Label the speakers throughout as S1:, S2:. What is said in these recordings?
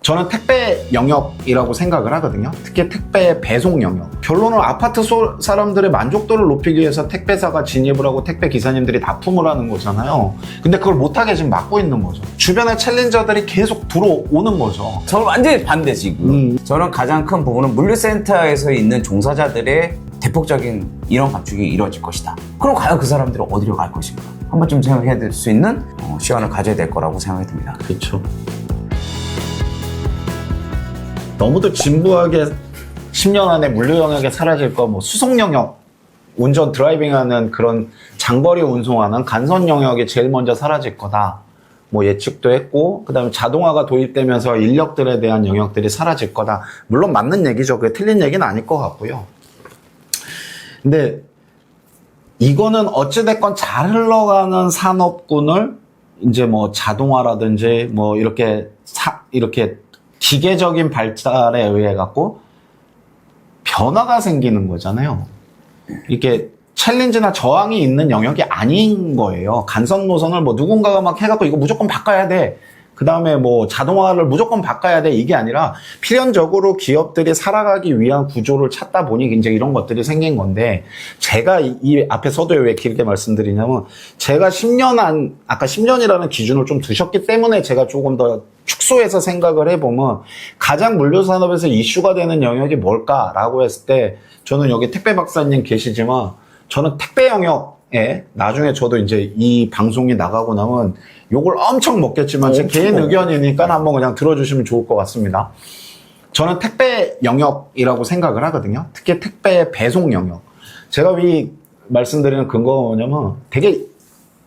S1: 저는 택배 영역이라고 생각을 하거든요. 특히 택배 배송 영역. 결론은 아파트 사람들의 만족도를 높이기 위해서 택배사가 진입을 하고 택배 기사님들이 납품을 하는 거잖아요. 근데 그걸 못하게 지금 막고 있는 거죠. 주변에 챌린저들이 계속 들어오는 거죠.
S2: 저는 완전히 반대 지금. 저는 가장 큰 부분은 물류센터에서 있는 종사자들의 대폭적인 인원 감축이 이루어질 것이다. 그럼 과연 그 사람들은 어디로 갈 것인가? 한 번쯤 생각해야 될 수 있는 시간을 가져야 될 거라고 생각이 듭니다.
S1: 그렇죠. 너무도 진부하게 10년 안에 물류 영역에 사라질 거, 뭐 수송 영역, 운전 드라이빙하는 그런 장거리 운송하는 간선 영역이 제일 먼저 사라질 거다. 뭐 예측도 했고, 그다음에 자동화가 도입되면서 인력들에 대한 영역들이 사라질 거다. 물론 맞는 얘기죠. 그게 틀린 얘기는 아닐 것 같고요. 근데 이거는 어찌됐건 잘 흘러가는 산업군을 이제 뭐 자동화라든지 뭐 이렇게 기계적인 발달에 의해 갖고 변화가 생기는 거잖아요. 이렇게 챌린지나 저항이 있는 영역이 아닌 거예요. 간선 노선을 뭐 누군가가 막 해갖고 이거 무조건 바꿔야 돼. 그 다음에 뭐 자동화를 무조건 바꿔야 돼. 이게 아니라 필연적으로 기업들이 살아가기 위한 구조를 찾다 보니 이제 이런 것들이 생긴 건데, 제가 이 앞에서도 왜 길게 말씀드리냐면, 제가 아까 10년이라는 기준을 좀 두셨기 때문에 제가 조금 더 축소해서 생각을 해보면, 가장 물류산업에서 이슈가 되는 영역이 뭘까라고 했을 때, 저는 여기 택배 박사님 계시지만, 저는 택배 영역에 나중에 저도 이제 이 방송이 나가고 나면 욕을 엄청 먹겠지만 제 개인 의견이니까 한번 그냥 들어주시면 좋을 것 같습니다. 저는 택배 영역이라고 생각을 하거든요. 특히 택배 배송 영역. 제가 이 말씀드리는 근거가 뭐냐면, 되게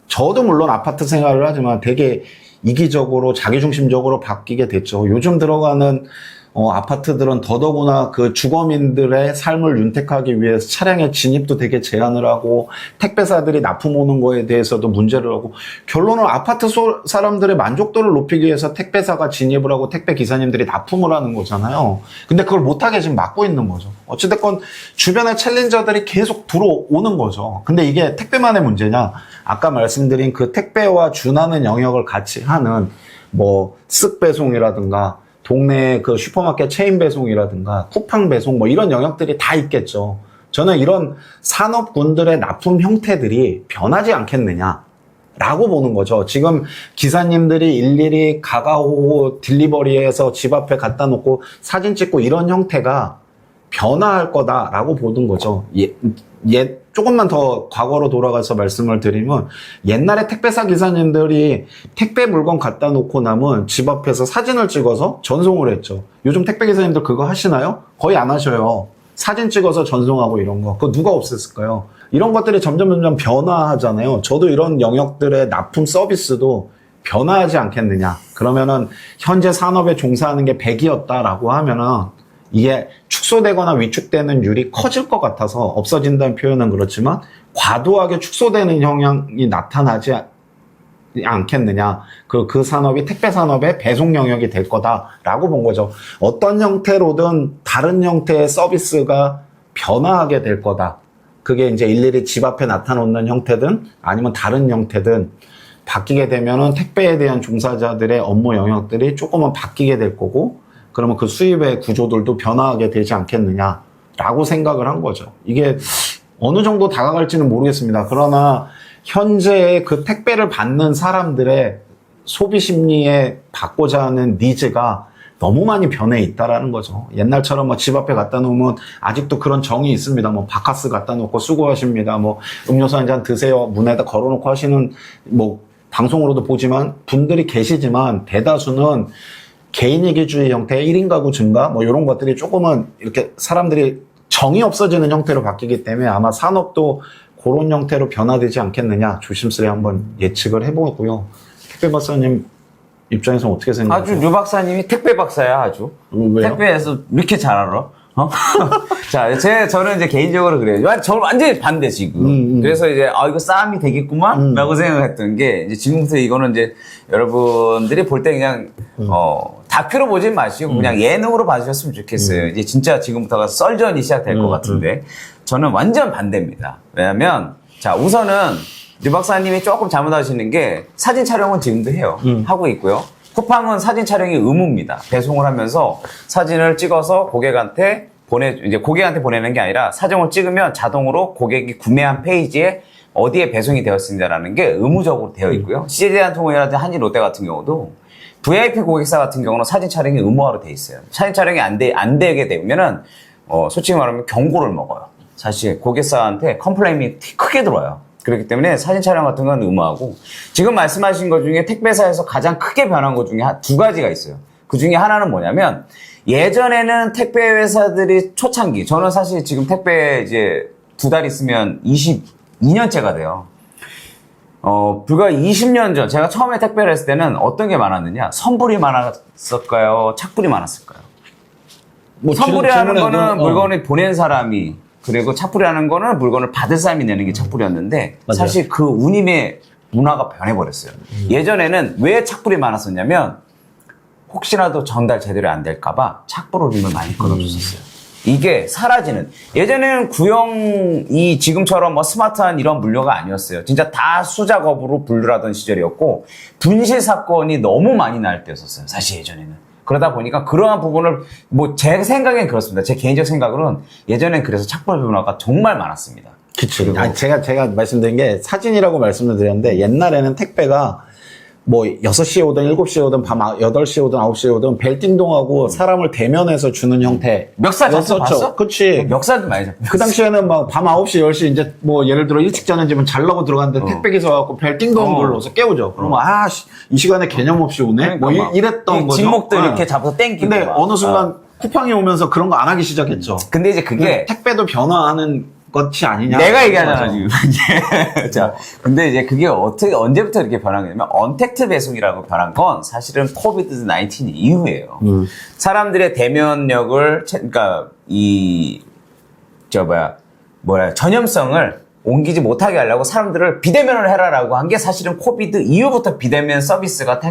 S1: 저도 물론 아파트 생활을 하지만 되게 이기적으로 자기중심적으로 바뀌게 됐죠. 요즘 들어가는 아파트들은 더더구나 그 주거민들의 삶을 윤택하기 위해서 차량의 진입도 되게 제한을 하고, 택배사들이 납품 오는 거에 대해서도 문제를 하고, 결론은 아파트 사람들의 만족도를 높이기 위해서 택배사가 진입을 하고 택배 기사님들이 납품을 하는 거잖아요. 근데 그걸 못하게 지금 막고 있는 거죠. 어찌됐건 주변에 챌린저들이 계속 들어오는 거죠. 근데 이게 택배만의 문제냐? 아까 말씀드린 그 택배와 준하는 영역을 같이 하는 뭐 쓱 배송이라든가 동네 그 슈퍼마켓 체인 배송이라든가 쿠팡 배송 뭐 이런 영역들이 다 있겠죠. 저는 이런 산업군들의 납품 형태들이 변하지 않겠느냐라고 보는 거죠. 지금 기사님들이 일일이 가가호 딜리버리해서 집 앞에 갖다 놓고 사진 찍고 이런 형태가 변화할 거다라고 보는 거죠. 조금만 더 과거로 돌아가서 말씀을 드리면, 옛날에 택배사 기사님들이 택배 물건 갖다 놓고 나면 집 앞에서 사진을 찍어서 전송을 했죠. 요즘 택배 기사님들 그거 하시나요? 거의 안 하셔요. 사진 찍어서 전송하고 이런 거. 그거 누가 없앴을까요? 이런 것들이 점점 변화하잖아요. 저도 이런 영역들의 납품 서비스도 변화하지 않겠느냐. 그러면은 현재 산업에 종사하는 게 100이었다라고 하면은 이게 축소되거나 위축되는 율이 커질 것 같아서, 없어진다는 표현은 그렇지만 과도하게 축소되는 영향이 나타나지 않겠느냐. 그 산업이 택배 산업의 배송 영역이 될 거다라고 본 거죠. 어떤 형태로든 다른 형태의 서비스가 변화하게 될 거다. 그게 이제 일일이 집 앞에 나타놓는 형태든 아니면 다른 형태든 바뀌게 되면은 택배에 대한 종사자들의 업무 영역들이 조금은 바뀌게 될 거고, 그러면 그 수입의 구조들도 변화하게 되지 않겠느냐라고 생각을 한 거죠. 이게 어느 정도 다가갈지는 모르겠습니다. 그러나 현재 그 택배를 받는 사람들의 소비 심리에 받고자 하는 니즈가 너무 많이 변해 있다라는 거죠. 옛날처럼 뭐 집 앞에 갖다 놓으면 아직도 그런 정이 있습니다. 뭐 바카스 갖다 놓고 수고하십니다. 뭐 음료수 한 잔 드세요. 문에다 걸어놓고 하시는 뭐 방송으로도 보지만 분들이 계시지만, 대다수는 개인이기주의 형태의 1인 가구 증가 뭐 이런 것들이 조금은 이렇게 사람들이 정이 없어지는 형태로 바뀌기 때문에 아마 산업도 그런 형태로 변화되지 않겠느냐, 조심스레 한번 예측을 해보고요. 택배 박사님 입장에서 어떻게 생각하세요?
S2: 아주 류 박사님이 택배 박사야, 아주.
S1: 왜요?
S2: 택배에서 왜 이렇게 잘 알아? 자, 저는 이제 개인적으로 그래요. 저는 완전히 반대, 지금. 그래서 이제, 이거 싸움이 되겠구만? 라고 생각했던 게, 이제 지금부터 이거는 이제 여러분들이 볼 때 그냥, 다큐로 보지 마시고 그냥 예능으로 봐주셨으면 좋겠어요. 이제 진짜 지금부터가 썰전이 시작될 것 같은데, 저는 완전 반대입니다. 왜냐면, 자, 우선은 류 박사님이 조금 잘못하시는 게, 사진 촬영은 지금도 해요. 하고 있고요. 쿠팡은 사진 촬영이 의무입니다. 배송을 하면서 사진을 찍어서 고객한테 이제 고객한테 보내는 게 아니라 사진을 찍으면 자동으로 고객이 구매한 페이지에 어디에 배송이 되었습니다라는 게 의무적으로 되어 있고요. CJ대한통운이라든지 한진 롯데 같은 경우도 VIP 고객사 같은 경우는 사진 촬영이 의무화로 돼 있어요. 사진 촬영이 안 되게 되면은 솔직히 말하면 경고를 먹어요. 사실 고객사한테 컴플레인이 크게 들어와요. 그렇기 때문에 사진 촬영 같은 건 의무하고, 지금 말씀하신 것 중에 택배사에서 가장 크게 변한 것 중에 두 가지가 있어요. 그 중에 하나는 뭐냐면, 예전에는 택배 회사들이 초창기, 저는 사실 지금 택배 이제 2달 있으면 22년째가 돼요. 불과 20년 전, 제가 처음에 택배를 했을 때는 어떤 게 많았느냐? 선불이 많았을까요? 착불이 많았을까요?
S1: 뭐
S2: 선불이라는 거는
S1: 질문에도,
S2: 물건을 보낸 사람이, 그리고 착불이라는 거는 물건을 받을 사람이 내는 게 착불이었는데,
S1: 맞아요.
S2: 사실 그 운임의 문화가 변해버렸어요. 예전에는 왜 착불이 많았었냐면, 혹시라도 전달 제대로 안 될까봐 착불 울림을 많이 끊어줬었어요. 이게 사라지는, 예전에는 구형이 지금처럼 뭐 스마트한 이런 물류가 아니었어요. 진짜 다 수작업으로 분류하던 시절이었고, 분실 사건이 너무 많이 날 때였었어요. 사실 예전에는. 그러다 보니까 그러한 부분을, 뭐 제 생각엔 그렇습니다. 제 개인적 생각으로는 예전엔 그래서 착불 문화가 정말 많았습니다.
S1: 그쵸. 아니, 제가 말씀드린 게 사진이라고 말씀을 드렸는데, 옛날에는 택배가 뭐 6시에 오든 7시에 오든 밤 8시에 오든 9시에 오든 벨띵동하고 사람을 대면해서 주는 형태.
S2: 멱살 잡혀 봤어?
S1: 그치.
S2: 멱살도 많이 잡혀.
S1: 그 당시에는 막 밤 9시, 10시 이제 뭐 예를 들어 일찍 자는 집은 자려고 들어갔는데 택배 기사 와갖고 벨띵동 불러서 깨우죠. 그러면 이 시간에 개념 없이 오네?
S2: 그러니까
S1: 뭐
S2: 막
S1: 이랬던 거죠.
S2: 진목들
S1: 네.
S2: 이렇게 잡아서 땡기고.
S1: 근데
S2: 막.
S1: 어느 순간 쿠팡이 오면서 그런 거 안 하기 시작했죠.
S2: 근데 이제 그게
S1: 택배도 변화하는 것이 아니냐.
S2: 내가 얘기하잖아, 지금.
S1: 네.
S2: 자, 근데 이제 그게 언제부터 이렇게 변한 거냐면, 언택트 배송이라고 변한 건 사실은 코비드-19 이후예요. 사람들의 대면력을, 그러니까, 전염성을 옮기지 못하게 하려고 사람들을 비대면을 해라라고 한 게 사실은 코비드 이후부터 비대면 서비스가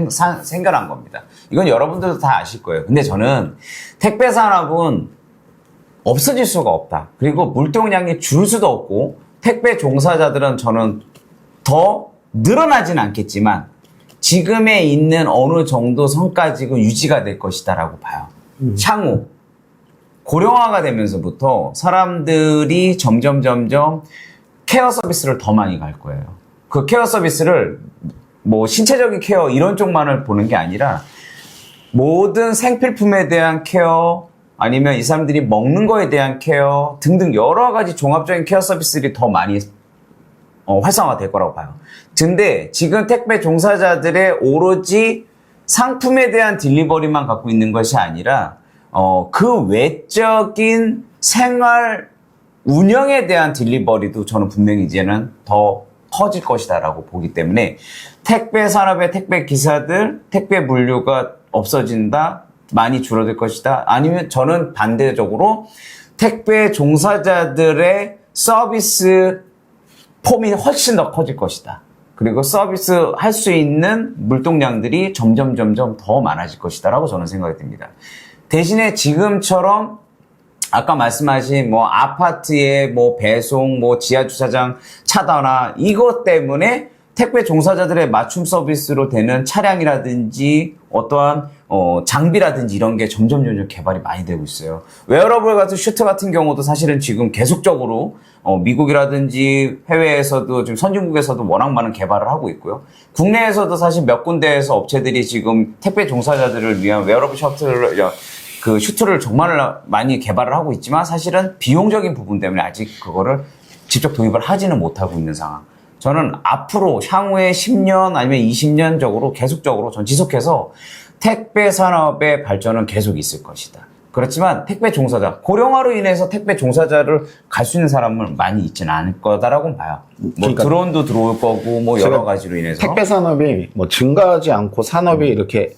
S2: 생겨난 겁니다. 이건 여러분들도 다 아실 거예요. 근데 저는 택배 산업은 없어질 수가 없다. 그리고 물동량이 줄 수도 없고, 택배 종사자들은 저는 더 늘어나진 않겠지만, 지금에 있는 어느 정도 선까지는 유지가 될 것이다라고 봐요. 향후 고령화가 되면서부터 사람들이 점점 케어 서비스를 더 많이 갈 거예요. 그 케어 서비스를 뭐 신체적인 케어 이런 쪽만을 보는 게 아니라, 모든 생필품에 대한 케어, 아니면 이 사람들이 먹는 거에 대한 케어 등등 여러 가지 종합적인 케어 서비스들이 더 많이 활성화될 거라고 봐요. 근데 지금 택배 종사자들의 오로지 상품에 대한 딜리버리만 갖고 있는 것이 아니라 그 외적인 생활 운영에 대한 딜리버리도 저는 분명히 이제는 더 커질 것이다라고 보기 때문에, 택배 산업의 택배 기사들, 택배 물류가 없어진다, 많이 줄어들 것이다. 아니면 저는 반대적으로 택배 종사자들의 서비스 폼이 훨씬 더 커질 것이다. 그리고 서비스 할 수 있는 물동량들이 점점 더 많아질 것이다 라고 저는 생각이 듭니다. 대신에 지금처럼 아까 말씀하신 뭐 아파트의 뭐 배송, 뭐 지하주차장 차단화, 이것 때문에 택배 종사자들의 맞춤 서비스로 되는 차량이라든지 어떠한 장비라든지 이런 게 점점 개발이 많이 되고 있어요. 웨어러블 같은 슈트 같은 경우도 사실은 지금 계속적으로 미국이라든지 해외에서도 지금 선진국에서도 워낙 많은 개발을 하고 있고요. 국내에서도 사실 몇 군데에서 업체들이 지금 택배 종사자들을 위한 웨어러블 슈트를 정말 많이 개발을 하고 있지만, 사실은 비용적인 부분 때문에 아직 그거를 직접 도입을 하지는 못하고 있는 상황. 저는 앞으로 향후에 10년 아니면 20년적으로 계속적으로 전 지속해서 택배 산업의 발전은 계속 있을 것이다. 그렇지만 택배 종사자, 고령화로 인해서 택배 종사자를 갈 수 있는 사람은 많이 있지는 않을 거다라고 봐요. 뭐
S1: 그러니까
S2: 드론도 들어올 거고 뭐 여러 가지로 인해서
S1: 택배 산업이 뭐 증가하지 않고 산업이 이렇게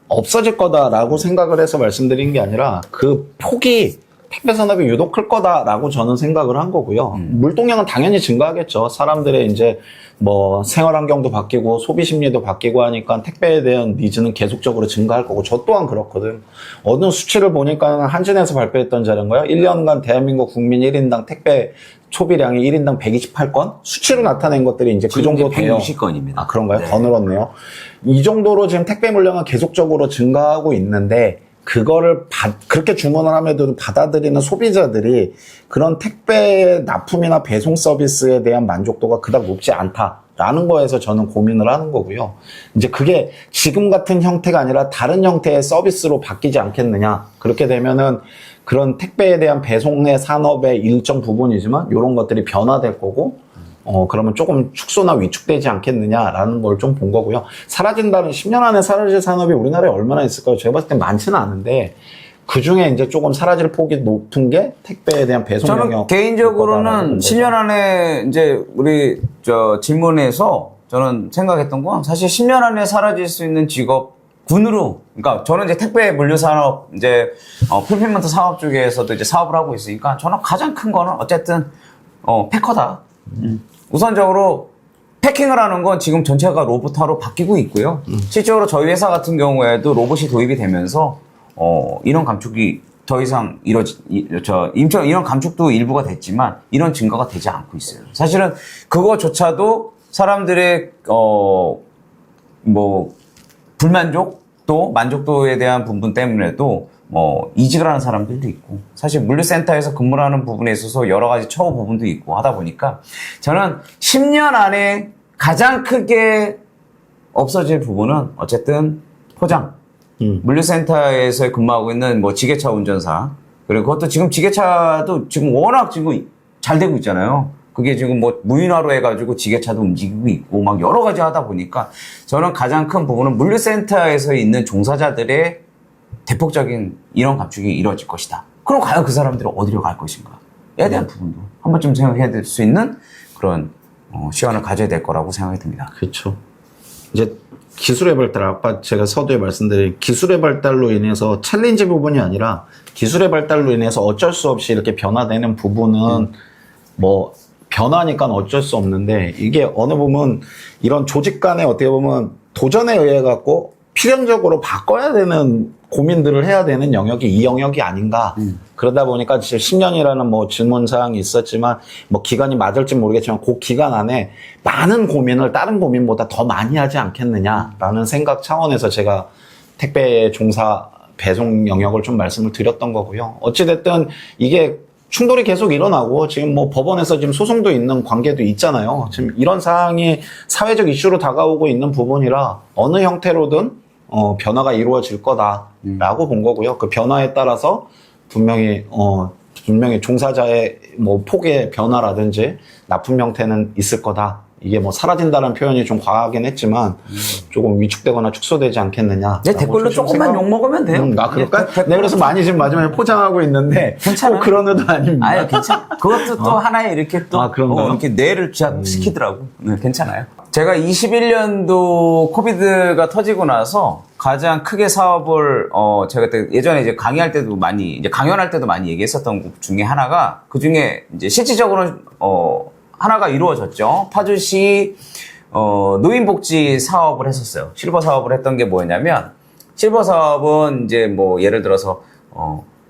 S1: 없어질 거다라고 생각을 해서 말씀드린 게 아니라, 그 폭이 택배 산업이 유독 클 거다라고 저는 생각을 한 거고요. 물동량은 당연히 증가하겠죠. 사람들의 이제 뭐 생활 환경도 바뀌고 소비 심리도 바뀌고 하니까 택배에 대한 니즈는 계속적으로 증가할 거고 저 또한 그렇거든. 어느 수치를 보니까 한진에서 발표했던 자료인가요? 1년간 대한민국 국민 1인당 택배 소비량이 1인당 128건? 수치로 나타낸 것들이 이제 그 정도 돼요.
S2: 160건입니다.
S1: 아, 그런가요?
S2: 네.
S1: 더 늘었네요. 이 정도로 지금 택배 물량은 계속적으로 증가하고 있는데 그거를 그렇게 주문을 함에도 받아들이는 소비자들이 그런 택배 납품이나 배송 서비스에 대한 만족도가 그닥 높지 않다라는 거에서 저는 고민을 하는 거고요. 이제 그게 지금 같은 형태가 아니라 다른 형태의 서비스로 바뀌지 않겠느냐. 그렇게 되면은 그런 택배에 대한 배송의 산업의 일정 부분이지만 이런 것들이 변화될 거고 그러면 조금 축소나 위축되지 않겠느냐라는 걸 좀 본 거고요. 사라진다는 10년 안에 사라질 산업이 우리나라에 얼마나 있을까요? 제가 봤을 땐 많지는 않은데 그 중에 이제 조금 사라질 폭이 높은 게 택배에 대한 배송
S2: 저는
S1: 영역.
S2: 개인적으로는 10년 안에 이제 우리 질문에서 저는 생각했던 건 사실 10년 안에 사라질 수 있는 직업 군으로, 그러니까 저는 이제 택배 물류 산업, 이제, 풀필먼트 산업 쪽에서도 이제 사업을 하고 있으니까 저는 가장 큰 거는 어쨌든, 패커다. 우선적으로 패킹을 하는 건 지금 전체가 로봇화로 바뀌고 있고요. 실제로 저희 회사 같은 경우에도 로봇이 도입이 되면서, 인원 감축이 더 이상 인원 감축도 일부가 됐지만 인원 증가가 되지 않고 있어요. 사실은 그거조차도 사람들의, 불만족 또 만족도에 대한 부분 때문에도 이직을 하는 사람들도 있고 사실 물류센터에서 근무를 하는 부분에 있어서 여러 가지 처우 부분도 있고 하다 보니까 저는 10년 안에 가장 크게 없어질 부분은 어쨌든 포장 물류센터에서 근무하고 있는 뭐 지게차 운전사 그리고 그것도 지금 지게차도 지금 워낙 지금 잘 되고 있잖아요. 그게 지금 뭐 무인화로 해가지고 지게차도 움직이고 있고 막 여러 가지 하다 보니까 저는 가장 큰 부분은 물류센터에서 있는 종사자들의 대폭적인 인원 감축이 이루어질 것이다. 그럼 과연 그 사람들은 어디로 갈 것인가에 대한 부분도 한 번쯤 생각해야 될 수 있는 그런 시간을 가져야 될 거라고 생각이 듭니다.
S1: 그렇죠. 이제 기술의 발달, 아까 제가 서두에 말씀드린 기술의 발달로 인해서 챌린지 부분이 아니라 기술의 발달로 인해서 어쩔 수 없이 이렇게 변화되는 부분은 뭐 변화니까 어쩔 수 없는데 이게 어느 부분 이런 조직 간에 어떻게 보면 도전에 의해 갖고 필연적으로 바꿔야 되는 고민들을 해야 되는 영역이 이 영역이 아닌가. 그러다 보니까 지금 10년이라는 뭐 질문 사항이 있었지만 뭐 기간이 맞을지 모르겠지만 그 기간 안에 많은 고민을 다른 고민보다 더 많이 하지 않겠느냐라는 생각 차원에서 제가 택배 종사 배송 영역을 좀 말씀을 드렸던 거고요. 어찌됐든 이게 충돌이 계속 일어나고 지금 뭐 법원에서 지금 소송도 있는 관계도 있잖아요. 지금 이런 사항이 사회적 이슈로 다가오고 있는 부분이라 어느 형태로든 변화가 이루어질 거다라고 본 거고요. 그 변화에 따라서 분명히 종사자의 뭐 폭의 변화라든지 납품 형태는 있을 거다. 이게 뭐 사라진다는 표현이 좀 과하긴 했지만 조금 위축되거나 축소되지 않겠느냐.
S2: 네, 댓글로 조금만 욕 먹으면 돼요.
S1: 그럴까? 네, 그래서 많이 지금 마지막에 포장하고 있는데
S2: 괜찮아요.
S1: 꼭 그런 의도 아닙니다.
S2: 아유, 괜찮아. 그것도 또 하나의 이렇게 또 이렇게 뇌를 시키더라고. 네, 괜찮아요. 제가 21년도 코비드가 터지고 나서 가장 크게 사업을 제가 그때 예전에 이제 강의할 때도 많이 이제 강연할 때도 많이 얘기했었던 것 중에 하나가 그 중에 이제 실질적으로 하나가 이루어졌죠. 파주시 노인복지 사업을 했었어요. 실버 사업을 했던 게 뭐였냐면 실버 사업은 이제 뭐 예를 들어서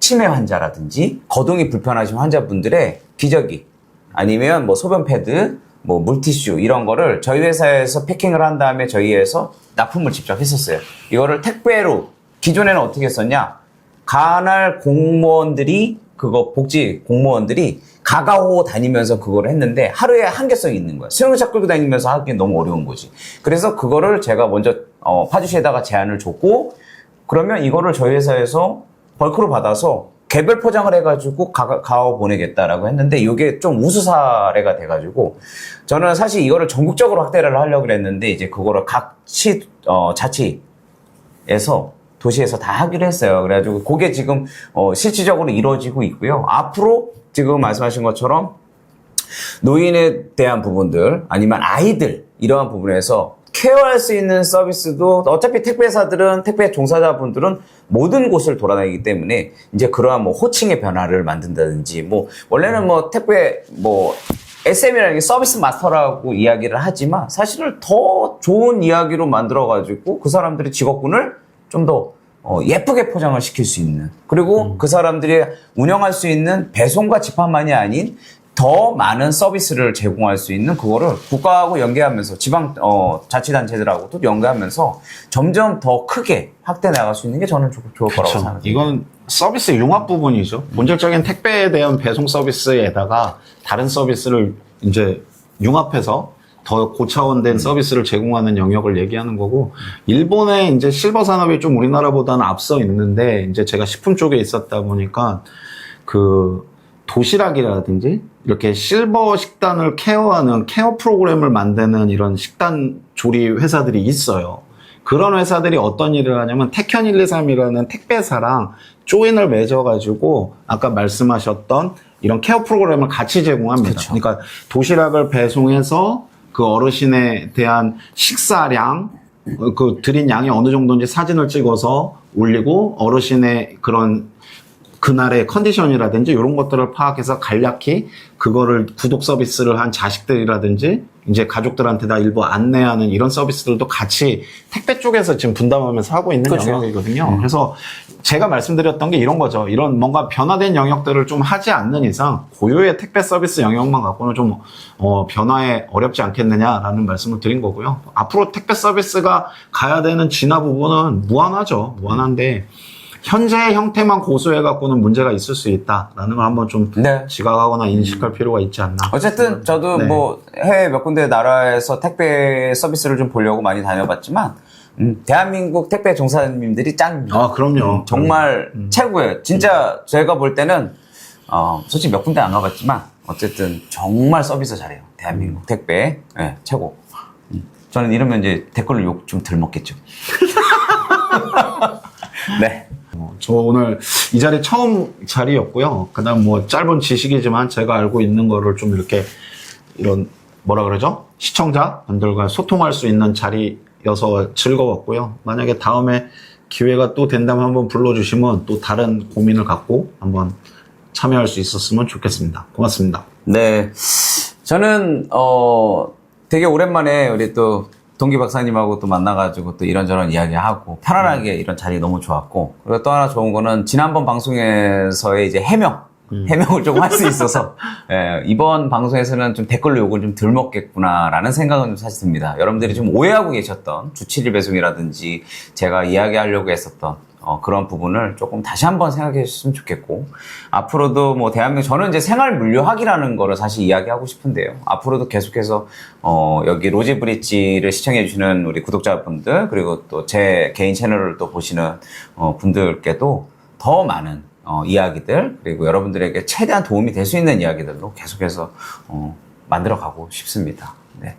S2: 치매 환자라든지 거동이 불편하신 환자분들의 기저귀 아니면 뭐 소변 패드 뭐 물티슈 이런 거를 저희 회사에서 패킹을 한 다음에 저희 회사에서 납품을 직접 했었어요. 이거를 택배로 기존에는 어떻게 했었냐? 간헐 공무원들이 그거 복지 공무원들이 가가호 다니면서 그걸 했는데 하루에 한계성이 있는 거야. 수영차 끌고 다니면서 하기엔 너무 어려운 거지. 그래서 그거를 제가 먼저 파주시에다가 제안을 줬고 그러면 이거를 저희 회사에서 벌크로 받아서 개별 포장을 해가지고 가오 보내겠다라고 했는데 이게 좀 우수 사례가 돼가지고 저는 사실 이거를 전국적으로 확대를 하려고 그랬는데 이제 그거를 각 자치에서 도시에서 다 하기로 했어요. 그래가지고 그게 지금 실질적으로 이루어지고 있고요. 앞으로 지금 말씀하신 것처럼 노인에 대한 부분들 아니면 아이들 이러한 부분에서 케어할 수 있는 서비스도 어차피 택배사들은 택배 종사자분들은 모든 곳을 돌아다니기 때문에 이제 그러한 뭐 호칭의 변화를 만든다든지 뭐 원래는 뭐 택배 뭐 SM이라는 게 서비스 마스터라고 이야기를 하지만 사실은 더 좋은 이야기로 만들어가지고 그 사람들의 직업군을 좀 더 예쁘게 포장을 시킬 수 있는 그리고 그 사람들이 운영할 수 있는 배송과 집합만이 아닌 더 많은 서비스를 제공할 수 있는 그거를 국가하고 연계하면서 지방 자치단체들하고도 연계하면서 점점 더 크게 확대 나갈 수 있는 게 저는 좋을 거라고 생각합니다.
S1: 이건 서비스 융합 부분이죠. 본질적인 택배에 대한 배송 서비스에다가 다른 서비스를 이제 융합해서 더 고차원된 서비스를 제공하는 영역을 얘기하는 거고, 일본의 이제 실버 산업이 좀 우리나라보다는 앞서 있는데, 이제 제가 식품 쪽에 있었다 보니까, 그, 도시락이라든지, 이렇게 실버 식단을 케어하는 케어 프로그램을 만드는 이런 식단 조리 회사들이 있어요. 그런 회사들이 어떤 일을 하냐면, 택현 123이라는 택배사랑 조인을 맺어가지고, 아까 말씀하셨던 이런 케어 프로그램을 같이 제공합니다.
S2: 그쵸.
S1: 그러니까 도시락을 배송해서 그 어르신에 대한 식사량, 그 드린 양이 어느 정도인지 사진을 찍어서 올리고 어르신의 그런 그날의 컨디션이라든지 이런 것들을 파악해서 간략히 그거를 구독 서비스를 한 자식들이라든지 이제 가족들한테 다 일부 안내하는 이런 서비스들도 같이 택배 쪽에서 지금 분담하면서 하고 있는
S2: 그렇죠.
S1: 영역이거든요. 그래서 제가 말씀드렸던 게 이런 거죠. 이런 뭔가 변화된 영역들을 좀 하지 않는 이상 고유의 택배 서비스 영역만 갖고는 좀 변화에 어렵지 않겠느냐라는 말씀을 드린 거고요. 앞으로 택배 서비스가 가야 되는 진화 부분은 무한하죠. 무한한데 현재의 형태만 고수해갖고는 문제가 있을 수 있다라는 걸 한번 좀
S2: 네.
S1: 지각하거나 인식할 필요가 있지 않나.
S2: 어쨌든 저도
S1: 네.
S2: 뭐 해외 몇 군데 나라에서 택배 서비스를 좀 보려고 많이 다녀봤지만 대한민국 택배 종사님들이 짱입니다.
S1: 아, 그럼요.
S2: 정말 최고예요. 진짜 제가 볼 때는 솔직히 몇 군데 안 가봤지만 어쨌든 정말 서비스 잘해요. 대한민국 택배 최고. 저는 이러면 이제 댓글로 욕 좀 덜 먹겠죠. 네.
S1: 저 오늘 이 자리 처음 자리였고요. 그다음 뭐 짧은 지식이지만 제가 알고 있는 거를 좀 이렇게 이런 뭐라 그러죠? 시청자분들과 소통할 수 있는 자리여서 즐거웠고요. 만약에 다음에 기회가 또 된다면 한번 불러주시면 또 다른 고민을 갖고 한번 참여할 수 있었으면 좋겠습니다. 고맙습니다.
S2: 네. 저는 되게 오랜만에 우리 또 동기 박사님하고 또 만나가지고 또 이런저런 이야기하고 편안하게 이런 자리 너무 좋았고, 그리고 또 하나 좋은 거는 지난번 방송에서의 이제 해명을 조금 할 수 있어서 이번 방송에서는 좀 댓글로 욕을 좀 덜 먹겠구나라는 생각은 좀 사실 듭니다. 여러분들이 좀 오해하고 계셨던 주 7일 배송이라든지 제가 이야기하려고 했었던 그런 부분을 조금 다시 한번 생각해 주셨으면 좋겠고, 앞으로도 뭐 대한민국, 저는 이제 생활 물류학이라는 거를 사실 이야기하고 싶은데요. 앞으로도 계속해서 여기 로지브릿지를 시청해 주시는 우리 구독자분들, 그리고 또 제 개인 채널을 또 보시는 분들께도 더 많은 이야기들, 그리고 여러분들에게 최대한 도움이 될 수 있는 이야기들로 계속해서 만들어 가고 싶습니다. 네.